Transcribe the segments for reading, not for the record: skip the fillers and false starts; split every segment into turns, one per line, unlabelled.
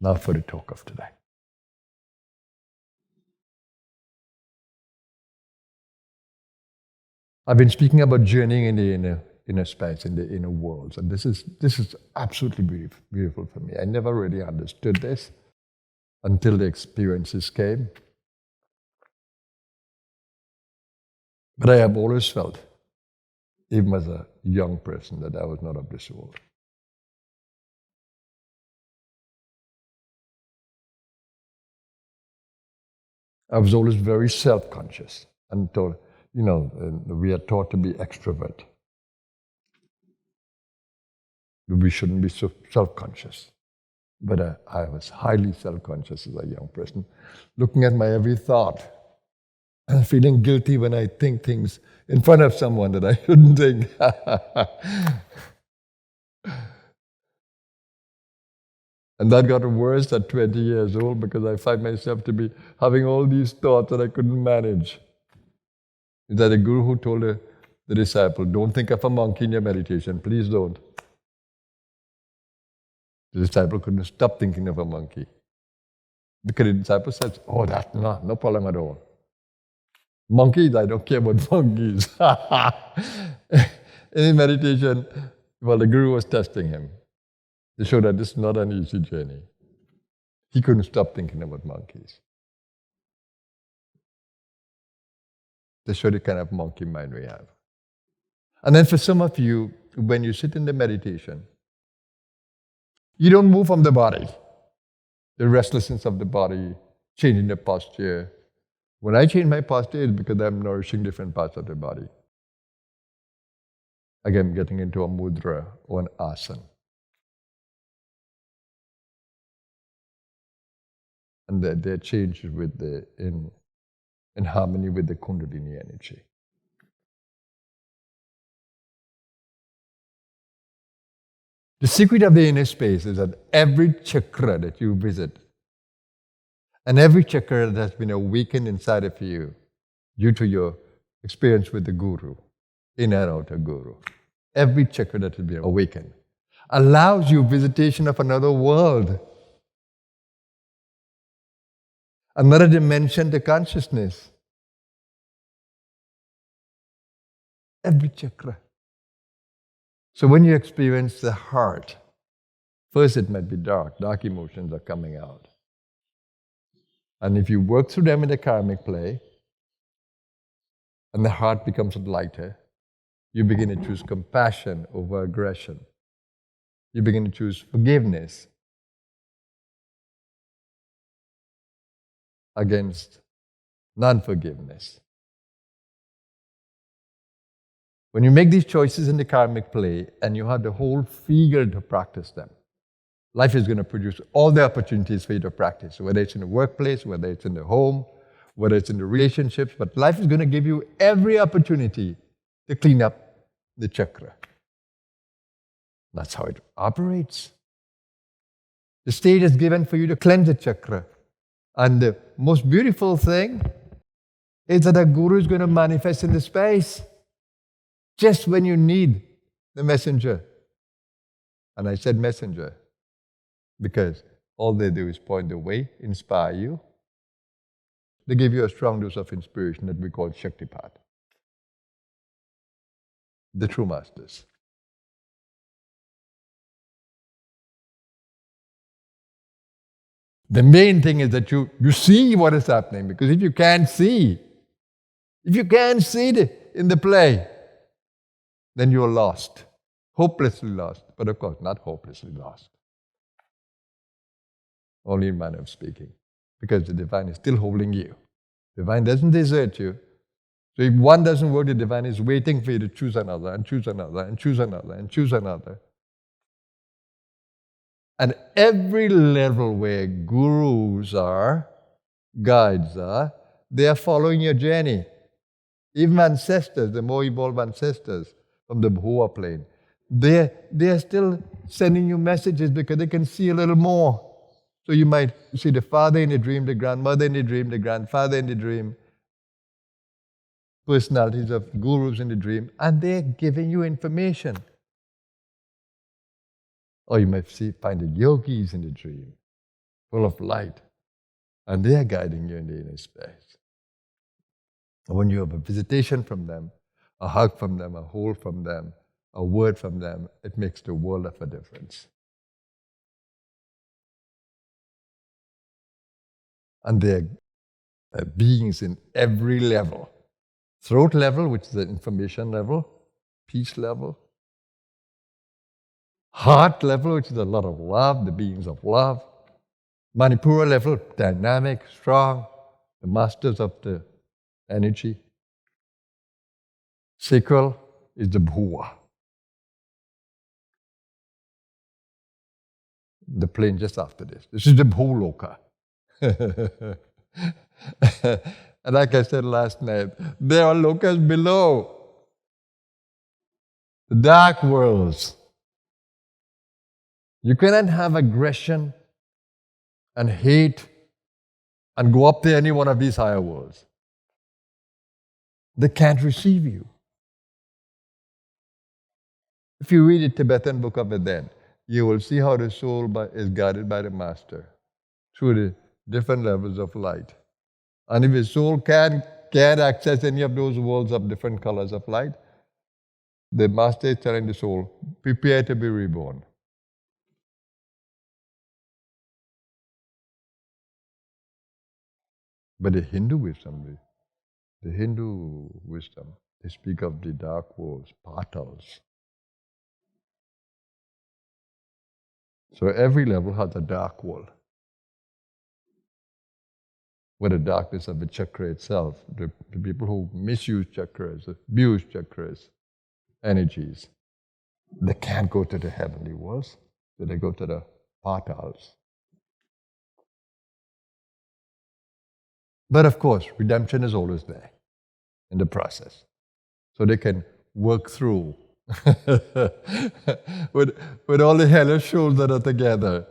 Now for the talk of today. I've been speaking about journeying in the inner space, in the inner worlds, and this is absolutely beautiful for me. I never really understood this until the experiences came. But I have always felt, even as a young person, that I was not of this world. I was always very self-conscious and told, we are taught to be extrovert. We shouldn't be so self-conscious. But I was highly self-conscious as a young person, looking at my every thought and feeling guilty when I think things in front of someone that I shouldn't think. And that got worse at 20 years old because I find myself to be having all these thoughts that I couldn't manage. Is that a guru who told the disciple, don't think of a monkey in your meditation, please don't. The disciple couldn't stop thinking of a monkey. Because the disciple says, oh, that's no problem at all. Monkeys, I don't care about monkeys. In meditation, the guru was testing him. They showed that this is not an easy journey. He couldn't stop thinking about monkeys. They showed the kind of monkey mind we have. And then for some of you, when you sit in the meditation, you don't move from the body. The restlessness of the body, changing the posture. When I change my posture, it's because I'm nourishing different parts of the body. Again, getting into a mudra or an asana. And they're changed with in harmony with the Kundalini energy. The secret of the inner space is that every chakra that you visit and every chakra that has been awakened inside of you due to your experience with the Guru, inner and outer Guru, every chakra that has been awakened allows you visitation of another world, another dimension to consciousness. Every chakra. So when you experience the heart, first it might be dark emotions are coming out. And if you work through them in the karmic play, and the heart becomes lighter, you begin to choose compassion over aggression. You begin to choose forgiveness against non-forgiveness. When you make these choices in the karmic play and you have the whole figure to practice them, life is going to produce all the opportunities for you to practice, whether it's in the workplace, whether it's in the home, whether it's in the relationships, but life is going to give you every opportunity to clean up the chakra. That's how it operates. The stage is given for you to cleanse the chakra. And the most beautiful thing is that a guru is going to manifest in the space just when you need the messenger. And I said messenger because all they do is point the way, inspire you. They give you a strong dose of inspiration that we call Shaktipat. The true masters. The main thing is that you see what is happening, because if you can't see in the play, then you are lost, hopelessly lost. But of course, not hopelessly lost. Only in manner of speaking, because the divine is still holding you. The divine doesn't desert you. So if one doesn't work, the divine is waiting for you to choose another, and choose another, and choose another, and choose another. And every level where gurus are, guides are, they are following your journey. Even ancestors, the more evolved ancestors from the Bhua plane, they are still sending you messages because they can see a little more. So you might see the father in the dream, the grandmother in the dream, the grandfather in the dream, personalities of gurus in the dream, and they're giving you information. Or you might find the yogis in the dream. full of light. And they are guiding you in the inner space. And when you have a visitation from them, a hug from them, a hold from them, a word from them, it makes the world of a difference. And they are beings in every level. Throat level, which is the information level, peace level. Heart level, which is a lot of love, the beings of love. Manipura level, dynamic, strong, the masters of the energy. Sacral is the bhuva, the plane just after this. This is the bhuloka. And like I said last night, there are lokas below, the dark worlds. You cannot have aggression and hate and go up to any one of these higher worlds. They can't receive you. If you read the Tibetan book of Eden, you will see how the soul is guided by the master through the different levels of light. And if the soul can't access any of those worlds of different colors of light, the master is telling the soul, prepare to be reborn. But the Hindu wisdom, they speak of the dark worlds, patals. So every level has a dark world, where the darkness of the chakra itself, the people who misuse chakras, abuse chakras, energies, they can't go to the heavenly worlds, so they go to the patals. But of course, redemption is always there in the process. So they can work through with all the hellish souls that are together.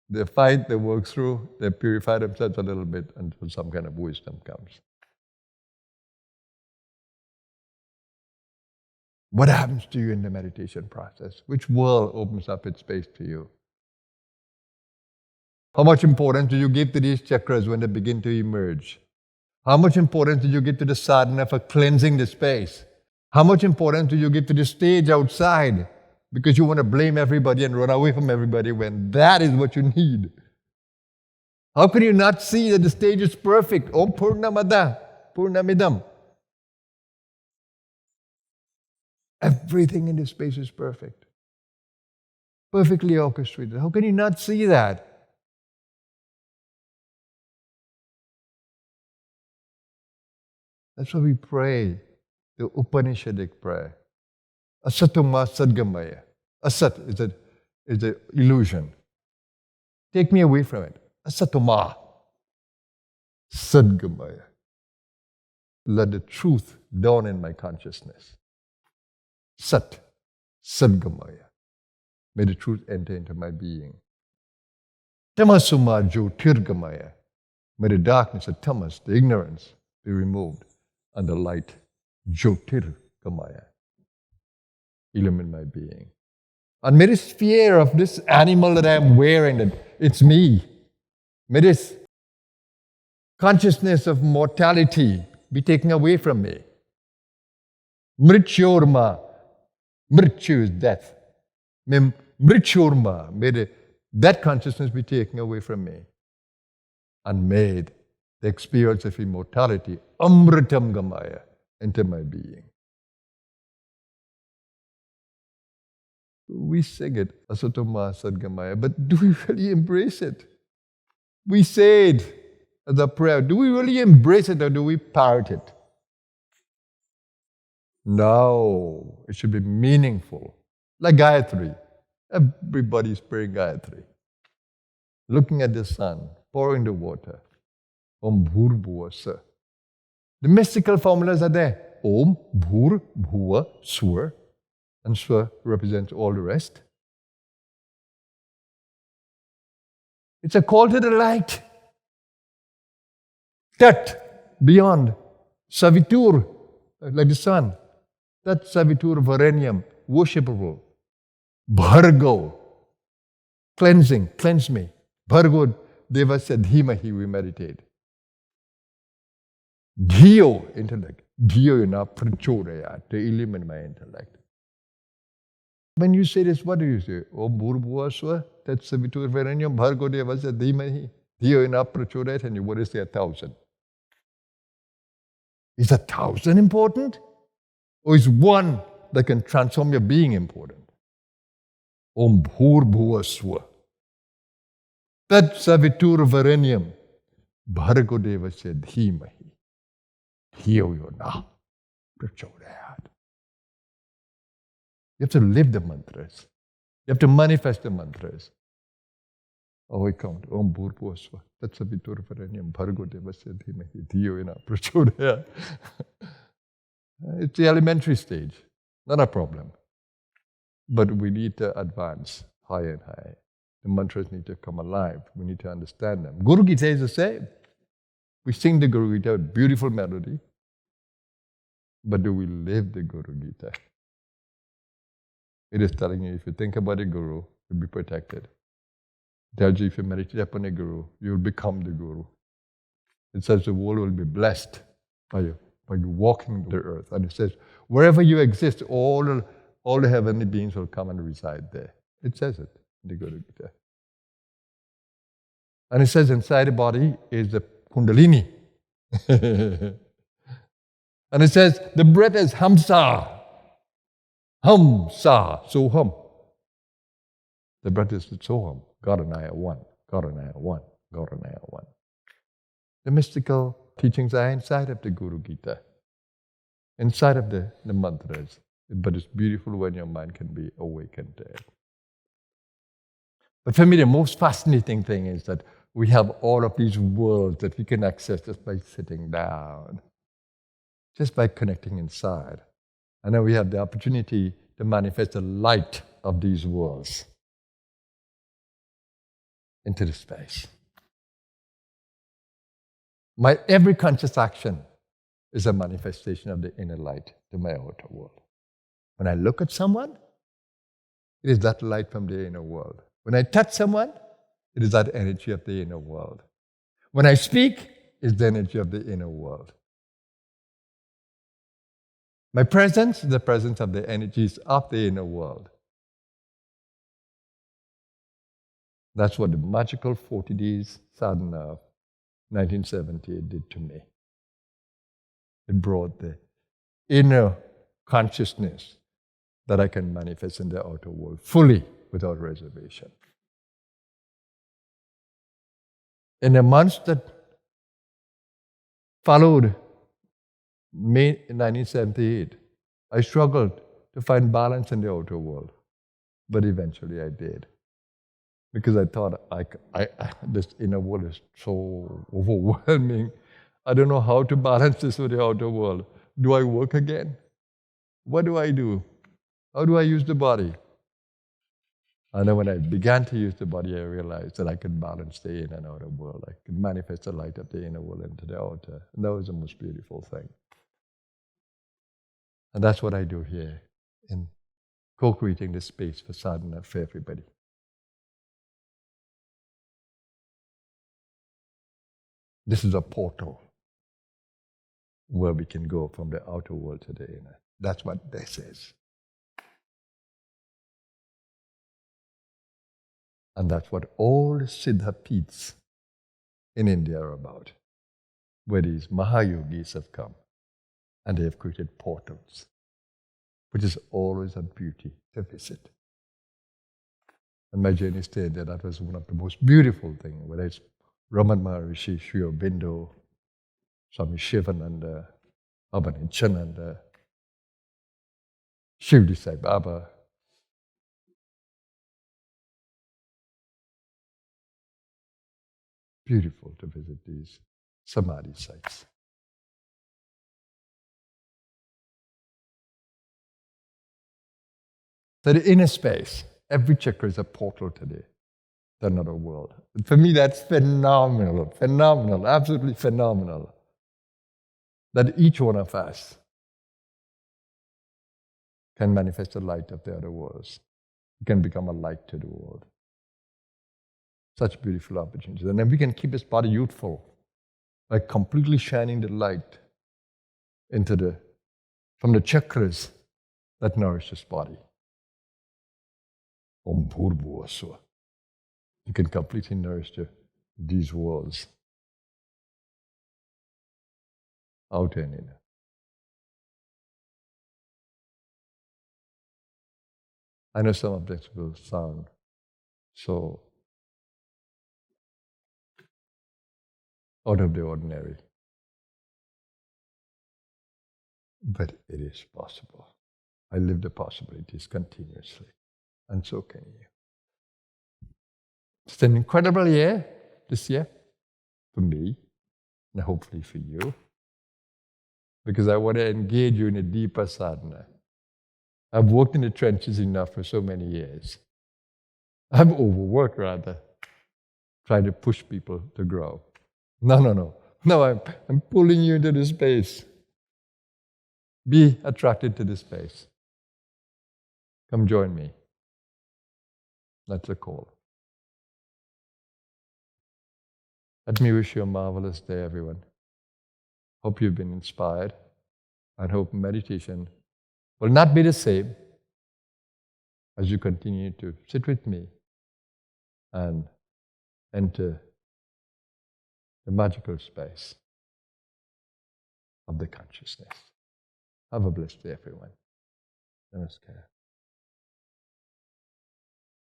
They fight, they work through, they purify themselves a little bit until some kind of wisdom comes. What happens to you in the meditation process? Which world opens up its space to you? How much importance do you give to these chakras when they begin to emerge? How much importance do you give to the sadhana for cleansing the space? How much importance do you give to the stage outside? Because you want to blame everybody and run away from everybody when that is what you need. How can you not see that the stage is perfect? Om Purnamada, Purnamidam. Everything in this space is perfect. Perfectly orchestrated. How can you not see that? That's why we pray the Upanishadic prayer. Asatuma Sadgamaya. Asat is an illusion. Take me away from it. Asatuma Sadgamaya. Let the truth dawn in my consciousness. Sat Sadgamaya. May the truth enter into my being. Tamasuma Jyotirgamaya. May the darkness, the tamas, the ignorance be removed. And the light, Jyotirgamaya, illumine my being. And may this fear of this animal that I am wearing, that it's me, may this consciousness of mortality be taken away from me. Mrityorma, Mrityu is death. Mrityorma, may that consciousness be taken away from me. And may the experience of immortality, Amritam Gamaya, enter my being. We sing it, Asatoma Sadgamaya, but do we really embrace it? We say it as a prayer. Do we really embrace it or do we parrot it? No, it should be meaningful. Like Gayatri. Everybody's praying Gayatri. Looking at the sun, pouring the water. Om Bhur Bhuva Swa. The mystical formulas are there. Om Bhur Bhuva Swa. And Swa represents all the rest. It's a call to the light. Tat, beyond. Savitur, like the sun. Tat Savitur Varenyam, worshipable. Bhargo, cleansing, cleanse me. Bhargo, Devasya Dhimahi, we meditate. Dhiyo, intellect. Dhiyo ina prachodaya, to illuminate my intellect. When you say this, what do you say? Om Bhurvasva, that's the Vitur Verenyam, Bhargo Devasya Dhimahi. Dhiyo ina prachodaya, and you what is say 1,000? Is 1,000 important? Or is one that can transform your being important? Om Bhurvasva. That's Vitur Verenyam, Bhargo Devasya Dhimahi. Dhiyo ina prachodaya. You have to live the mantras. You have to manifest the mantras. Oh, we count. Om Bhurvasva. That's a Vitur Verenyam. Bhargo Devasya Dhimahi. Dhiyo ina prachodaya. It's the elementary stage. Not a problem. But we need to advance higher and higher. The mantras need to come alive. We need to understand them. Guru Gita is the same. We sing the Guru Gita with beautiful melody. But do we live the Guru Gita? It is telling you, if you think about a guru, you'll be protected. It tells you, if you meditate upon a guru, you'll become the guru. It says the world will be blessed by you walking the earth. And it says, wherever you exist, all the heavenly beings will come and reside there. It says it in the Guru Gita. And it says inside the body is the Kundalini. And it says the breath is Hamsa. Hum, sa, so hum. The breath is so hum. God and I are one. God and I are one. God and I are one. The mystical teachings are inside of the Guru Gita, inside of the mantras. But it's beautiful when your mind can be awakened to it. But for me, the most fascinating thing is that we have all of these worlds that we can access just by sitting down, just by connecting inside. And then we have the opportunity to manifest the light of these worlds into the space. My every conscious action is a manifestation of the inner light to my outer world. When I look at someone, it is that light from the inner world. When I touch someone, it is that energy of the inner world. When I speak, it's the energy of the inner world. My presence is the presence of the energies of the inner world. That's what the magical 40 days sadhana of 1978 did to me. It brought the inner consciousness that I can manifest in the outer world fully without reservation. In the months that followed May 1978, I struggled to find balance in the outer world, but eventually I did. Because I thought, this inner world is so overwhelming. I don't know how to balance this with the outer world. Do I work again? What do I do? How do I use the body? And then when I began to use the body, I realized that I could balance the inner and outer world. I could manifest the light of the inner world into the outer. And that was the most beautiful thing. And that's what I do here in co-creating this space for sadhana for everybody. This is a portal where we can go from the outer world to the inner. That's what this is. And that's what all the Siddha Peeths in India are about, where these Mahayogis have come. And they have created portals, which is always a beauty to visit. And my journey stayed there. That was one of the most beautiful things, whether it's Raman Maharishi, Sri Aurobindo, Swami Shivananda, Abhanichananda, Shivdi Sai Baba. Beautiful to visit these Samadhi sites. So the inner space, every chakra is a portal today to another world. And for me, that's phenomenal, absolutely phenomenal. That each one of us can manifest the light of the other worlds. We can become a light to the world. Such beautiful opportunities. And then we can keep this body youthful by completely shining the light from the chakras that nourish this body. Om Bhurbu Aswa. You can completely nourish these worlds, outer and inner. I know some objects will sound so out of the ordinary, but it is possible. I live the possibilities continuously, and so can you. It's an incredible year, this year, for me, and hopefully for you, because I want to engage you in a deeper sadhana. I've worked in the trenches enough for so many years. I've overworked, rather, trying to push people to grow. No. No, I'm pulling you into this space. Be attracted to this space. Come join me. That's the call. Let me wish you a marvelous day, everyone. Hope you've been inspired, and hope meditation will not be the same as you continue to sit with me and enter the magical space of the consciousness. Have a blessed day, everyone. Namaskar.